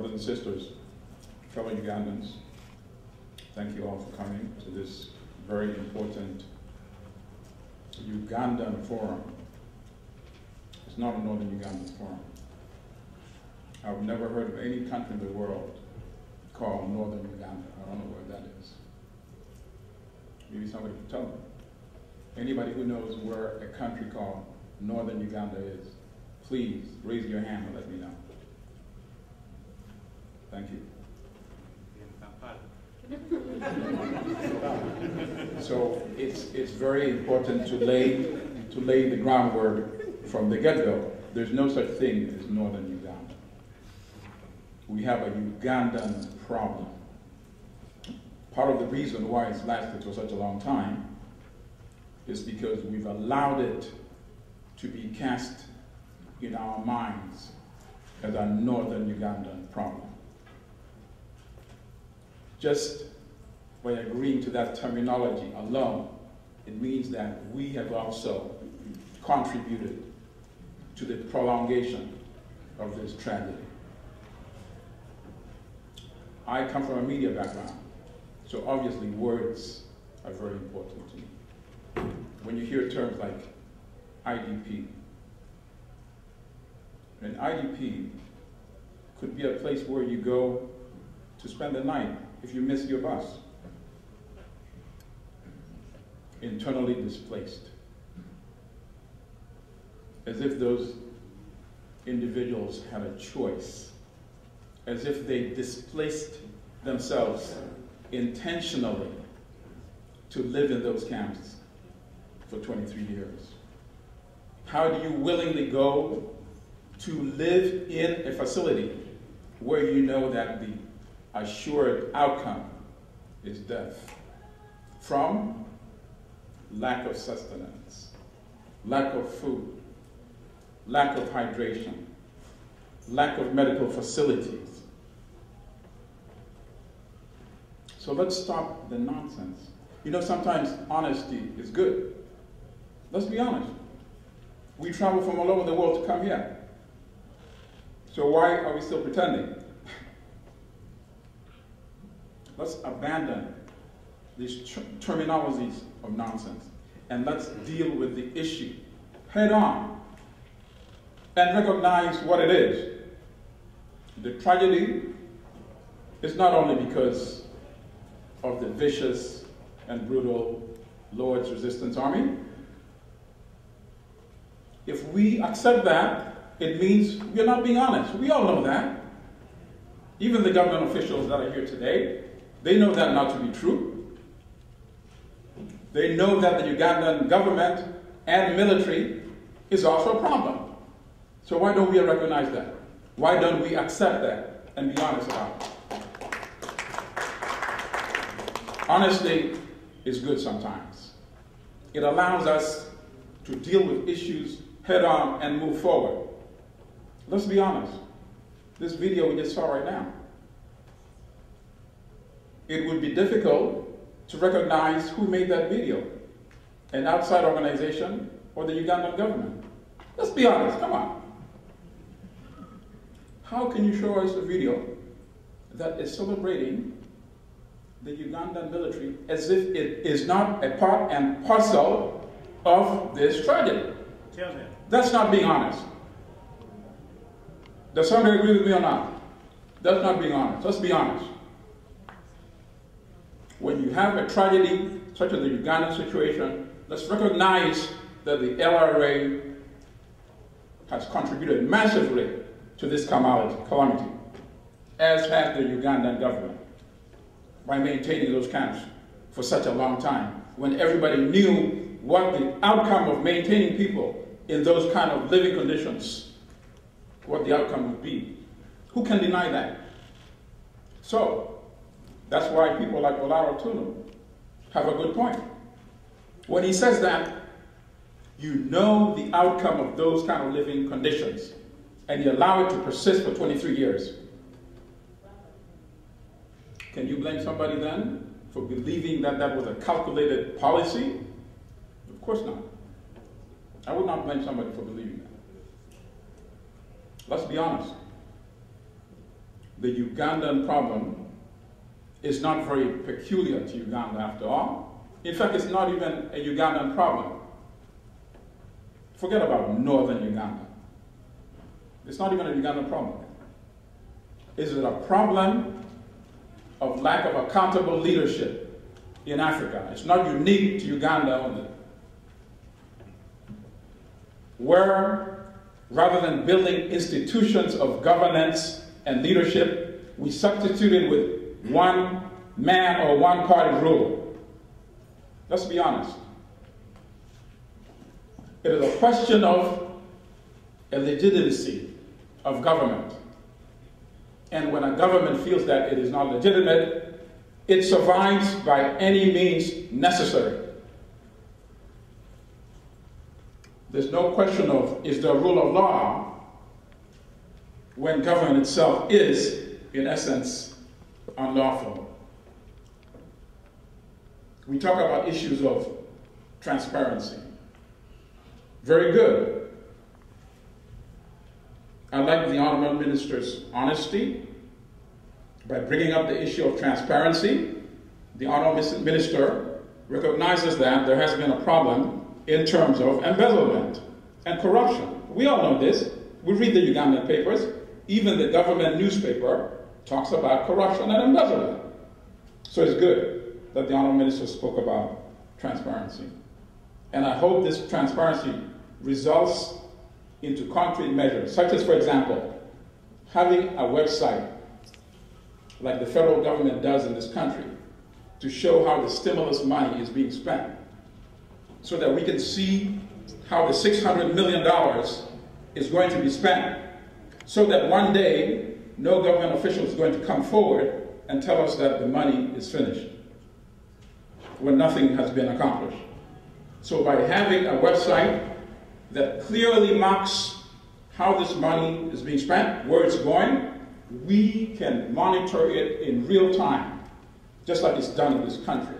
brothers and sisters, fellow Ugandans, thank you all for coming to this very important Ugandan forum. It's not a Northern Ugandan forum. I've never heard of any country in the world called Northern Uganda. I don't know where that is. Maybe somebody can tell me. Anybody who knows where a country called Northern Uganda is, please raise your hand and let me know. Thank you. So it's very important to lay the groundwork from the get-go. There's no such thing as Northern Uganda. We have a Ugandan problem. Part of the reason why it's lasted for such a long time is because we've allowed it to be cast in our minds as a Northern Ugandan problem. Just by agreeing to that terminology alone, it means that we have also contributed to the prolongation of this tragedy. I come from a media background, so obviously words are very important to me. When you hear terms like IDP, an IDP could be a place where you go to spend the night if you miss your bus. Internally displaced. As if those individuals had a choice. As if they displaced themselves intentionally to live in those camps for 23 years. How do you willingly go to live in a facility where you know that the assured outcome is death from lack of sustenance, lack of food, lack of hydration, lack of medical facilities? So let's stop the nonsense. You know, sometimes honesty is good. Let's be honest. We travel from all over the world to come here. So why are we still pretending? Let's abandon these terminologies of nonsense and let's deal with the issue head on and recognize what it is. The tragedy is not only because of the vicious and brutal Lord's Resistance Army. If we accept that, it means we're not being honest. We all know that. Even the government officials that are here today, they know that not to be true. They know that the Ugandan government and military is also a problem. So why don't we recognize that? Why don't we accept that and be honest about it? Honesty is good sometimes. It allows us to deal with issues head on and move forward. Let's be honest. This video we just saw right now, it would be difficult to recognize who made that video, an outside organization or the Ugandan government. Let's be honest, come on. How can you show us a video that is celebrating the Ugandan military as if it is not a part and parcel of this tragedy? Tell me. That's not being honest. Does somebody agree with me or not? That's not being honest. Let's be honest. When you have a tragedy such as the Ugandan situation, let's recognize that the LRA has contributed massively to this calamity, as has the Ugandan government, by maintaining those camps for such a long time, when everybody knew what the outcome of maintaining people in those kind of living conditions, what the outcome would be. Who can deny that? So, that's why people like Olaro Tunu have a good point. When he says that, you know the outcome of those kind of living conditions, and you allow it to persist for 23 years. Can you blame somebody then for believing that that was a calculated policy? Of course not. I would not blame somebody for believing that. Let's be honest. the Ugandan problem is not very peculiar to Uganda after all. In fact, it's not even a Ugandan problem. Forget about northern Uganda. It's not even a Ugandan problem. Is it a problem of lack of accountable leadership in Africa? It's not unique to Uganda only. Where, rather than building institutions of governance and leadership, we substituted with one man or one party rule. Let's be honest. It is a question of a legitimacy of government. And when a government feels that it is not legitimate, it survives by any means necessary. There's no question of, is there rule of law when government itself is, in essence, unlawful? We talk about issues of transparency. Very good. I like the Honorable Minister's honesty by bringing up the issue of transparency. The Honorable Minister recognizes that there has been a problem in terms of embezzlement and corruption. We all know this. We read the Ugandan papers. Even the government newspaper talks about corruption and embezzlement. So it's good that the Honorable Minister spoke about transparency. And I hope this transparency results into concrete measures, such as, for example, having a website like the federal government does in this country to show how the stimulus money is being spent, so that we can see how the $600 million is going to be spent, so that one day no government official is going to come forward and tell us that the money is finished when nothing has been accomplished. So by having a website that clearly marks how this money is being spent, where it's going, we can monitor it in real time, just like it's done in this country.